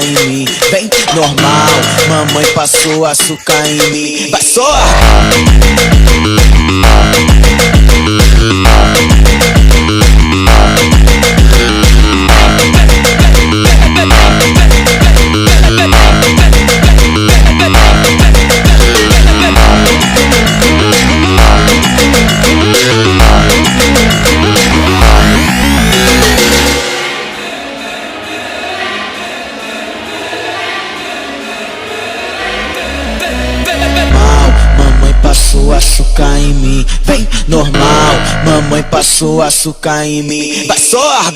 açúcar em mim. Vem normal, mamãe passou açúcar em mim. Vai só! Passou açúcar em mim, vem normal, mamãe passou açúcar em mim. Vai só!